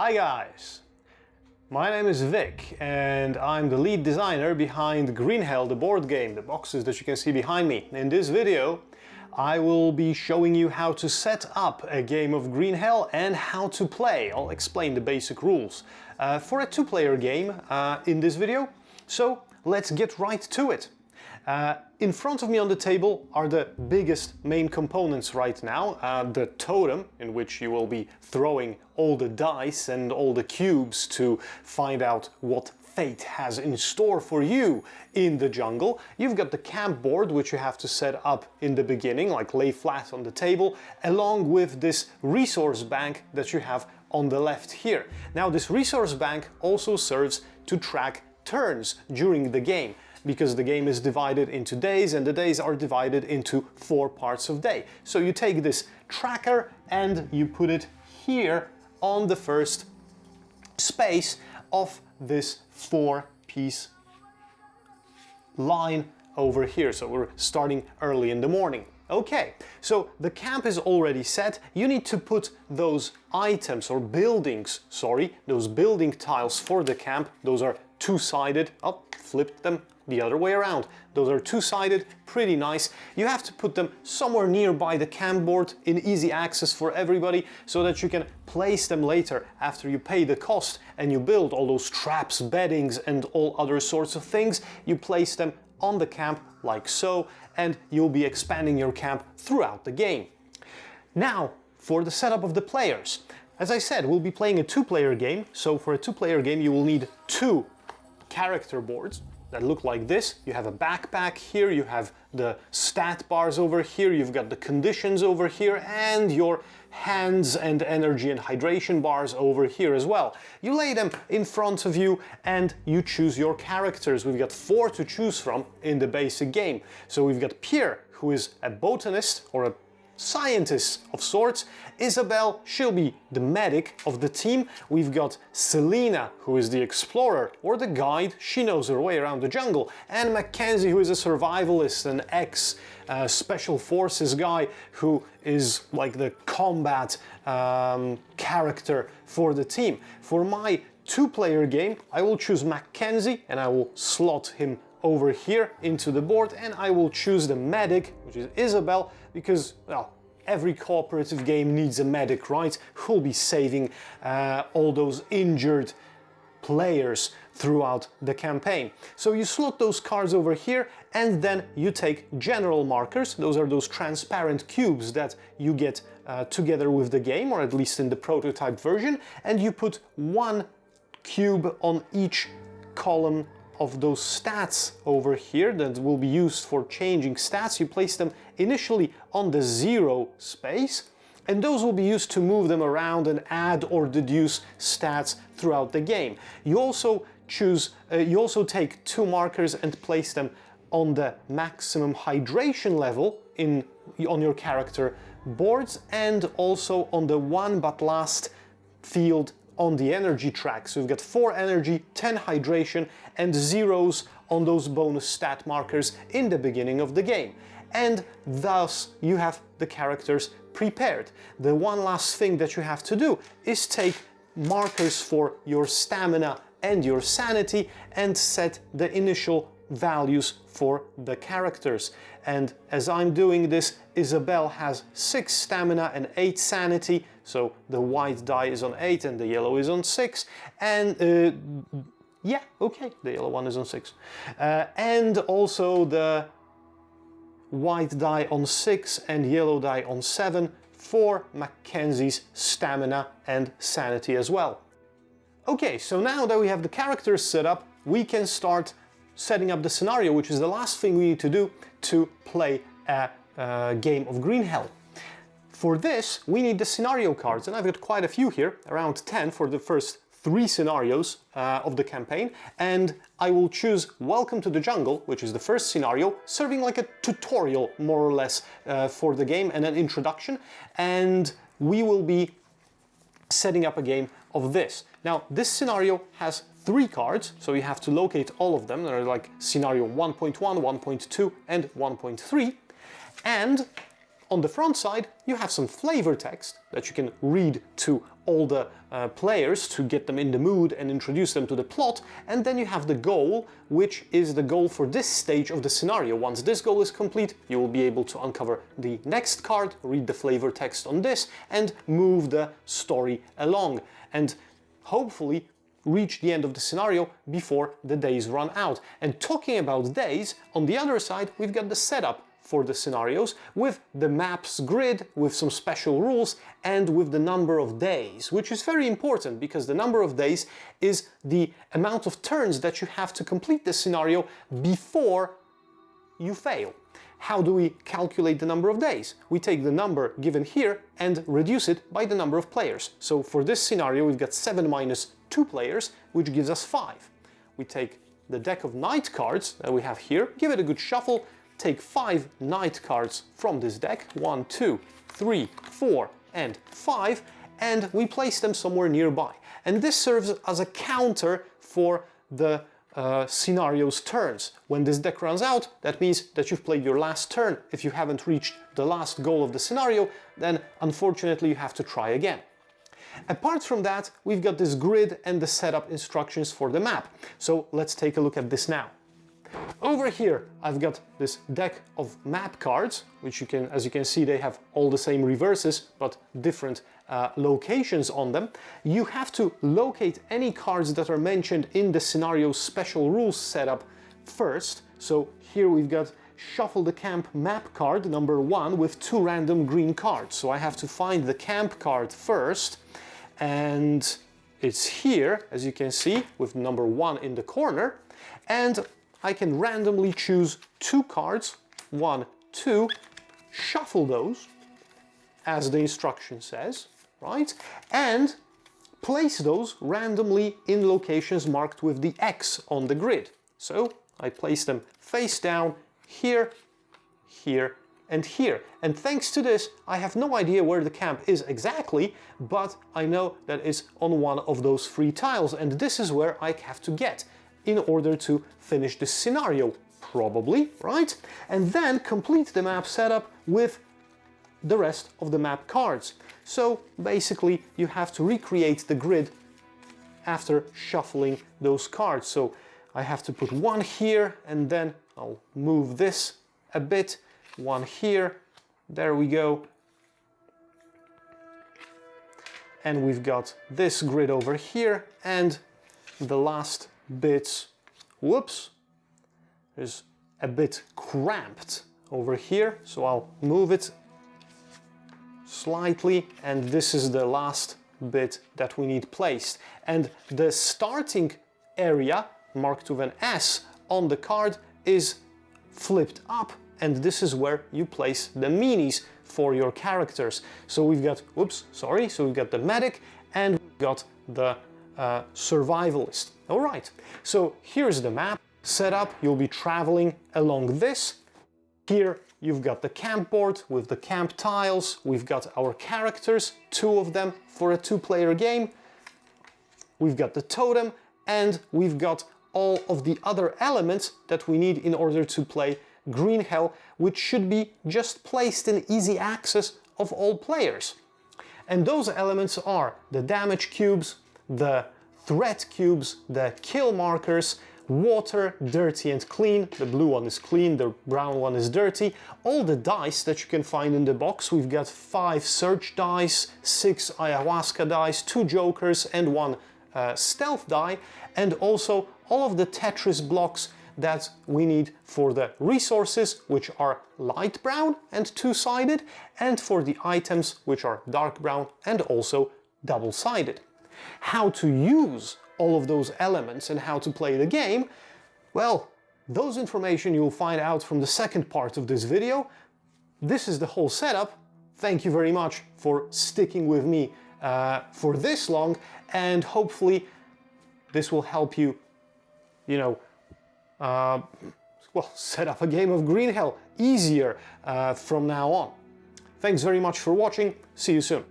Hi guys! My name is Vic and I'm the lead designer behind Green Hell, the board game, the boxes that you can see behind me. In this video I will be showing you how to set up a game of Green Hell and how to play. I'll explain the basic rules for a two-player game in this video, so let's get right to it. In front of me on the table are the biggest main components right now. The totem, in which you will be throwing all the dice and all the cubes to find out what fate has in store for you in the jungle. You've got the camp board, which you have to set up in the beginning, like lay flat on the table, along with this resource bank that you have on the left here. Now, this resource bank also serves to track turns during the game, because the game is divided into days and the days are divided into 4 parts of day. So you take this tracker and you put it here on the first space of this 4-piece line over here. So we're starting early in the morning. Okay, so the camp is already set. You need to put those items or buildings, those building tiles for the camp. Those are two-sided. I'll flip them the other way around. Those are two-sided, pretty nice. You have to put them somewhere nearby the camp board in easy access for everybody so that you can place them later after you pay the cost and you build all those traps, beddings and all other sorts of things. You place them on the camp like so, and you'll be expanding your camp throughout the game. Now, for the setup of the players. As I said, we'll be playing a two-player game, so for a two-player game you will need 2 character boards that look like this. You have a backpack here, you have the stat bars over here, you've got the conditions over here, and your hands and energy and hydration bars over here as well. You lay them in front of you and you choose your characters. We've got 4 to choose from in the basic game. So we've got Pierre, who is a botanist or a scientist of sorts. Isabel, she'll be the medic of the team. We've got Selena, who is the explorer or the guide. She knows her way around the jungle. And Mackenzie, who is a survivalist, an ex-special forces guy who is like the combat character for the team. For my two-player game, I will choose Mackenzie and I will slot him over here into the board, and I will choose the medic, which is Isabel, because, well, every cooperative game needs a medic, right? Who'll be saving all those injured players throughout the campaign. So you slot those cards over here, and then you take general markers. Those are those transparent cubes that you get together with the game, or at least in the prototype version, and you put 1 cube on each column of those stats over here that will be used for changing stats. You place them initially on the 0 space, and those will be used to move them around and add or deduce stats throughout the game. You also take 2 markers and place them on the maximum hydration level on your character boards, and also on the one but last field on the energy track. So we've got 4 energy, 10 hydration, and 0s on those bonus stat markers in the beginning of the game. And thus you have the characters prepared. The one last thing that you have to do is take markers for your stamina and your sanity and set the initial values for the characters. And as I'm doing this, Isabel has 6 stamina and 8 sanity, so the white die is on 8 and the yellow is on 6, and yeah, okay, the yellow one is on 6. And also the white die on 6 and yellow die on 7 for Mackenzie's stamina and sanity as well. Okay, so now that we have the characters set up, we can start setting up the scenario, which is the last thing we need to do to play a game of Green Hell. For this, we need the scenario cards, and I've got quite a few here, around 10 for the first 3 scenarios of the campaign, and I will choose Welcome to the Jungle, which is the first scenario, serving like a tutorial, more or less, for the game and an introduction, and we will be setting up a game of this. Now, this scenario has 3 cards, so you have to locate all of them. They're like scenario 1.1, 1.2 and 1.3, and On the front side, you have some flavor text that you can read to all the players to get them in the mood and introduce them to the plot, and then you have the goal, which is the goal for this stage of the scenario. Once this goal is complete, you will be able to uncover the next card, read the flavor text on this, and move the story along, and hopefully reach the end of the scenario before the days run out. And talking about days, on the other side, we've got the setup for the scenarios with the map's grid, with some special rules, and with the number of days, which is very important because the number of days is the amount of turns that you have to complete the scenario before you fail. How do we calculate the number of days? We take the number given here and reduce it by the number of players. So for this scenario, we've got 7 minus 2 players, which gives us 5. We take the deck of knight cards that we have here, give it a good shuffle, take 5 knight cards from this deck, 1, 2, 3, 4, and 5, and we place them somewhere nearby. And this serves as a counter for the scenario's turns. When this deck runs out, that means that you've played your last turn. If you haven't reached the last goal of the scenario, then unfortunately you have to try again. Apart from that, we've got this grid and the setup instructions for the map. So let's take a look at this now. Over here, I've got this deck of map cards, which as you can see, they have all the same reverses, but different locations on them. You have to locate any cards that are mentioned in the scenario's special rules setup first. So here we've got Shuffle the Camp map card number 1 with 2 random green cards. So I have to find the camp card first, and it's here, as you can see, with number 1 in the corner, and I can randomly choose 2 cards, 1, 2, shuffle those, as the instruction says, right? And place those randomly in locations marked with the X on the grid. So I place them face down, here, here, and here. And thanks to this, I have no idea where the camp is exactly, but I know that it's on one of those 3 tiles, and this is where I have to get in order to finish this scenario, probably, right? And then complete the map setup with the rest of the map cards. So basically you have to recreate the grid after shuffling those cards. So I have to put 1 here, and then I'll move this a bit, 1 here, there we go. And we've got this grid over here, and the last bits, whoops, is a bit cramped over here, so I'll move it slightly, and this is the last bit that we need placed. And the starting area, marked with an S on the card, is flipped up, and this is where you place the minis for your characters. So we've got, so we've got the medic, and we've got the survivalist. All right, so here's the map set up. You'll be traveling along this. Here you've got the camp board with the camp tiles. We've got our characters, 2 of them for a 2-player game. We've got the totem, and we've got all of the other elements that we need in order to play Green Hell, which should be just placed in easy access of all players. And those elements are the damage cubes, the threat cubes, the kill markers, water, dirty and clean. The blue one is clean, the brown one is dirty. All the dice that you can find in the box. We've got 5 search dice, 6 ayahuasca dice, 2 jokers, and 1 stealth die, and also all of the Tetris blocks that we need for the resources, which are light brown and 2-sided, and for the items, which are dark brown and also double-sided. How to use all of those elements and how to play the game, well, those information you'll find out from the second part of this video. This is the whole setup. Thank you very much for sticking with me for this long, and hopefully this will help you, set up a game of Green Hell easier from now on. Thanks very much for watching. See you soon.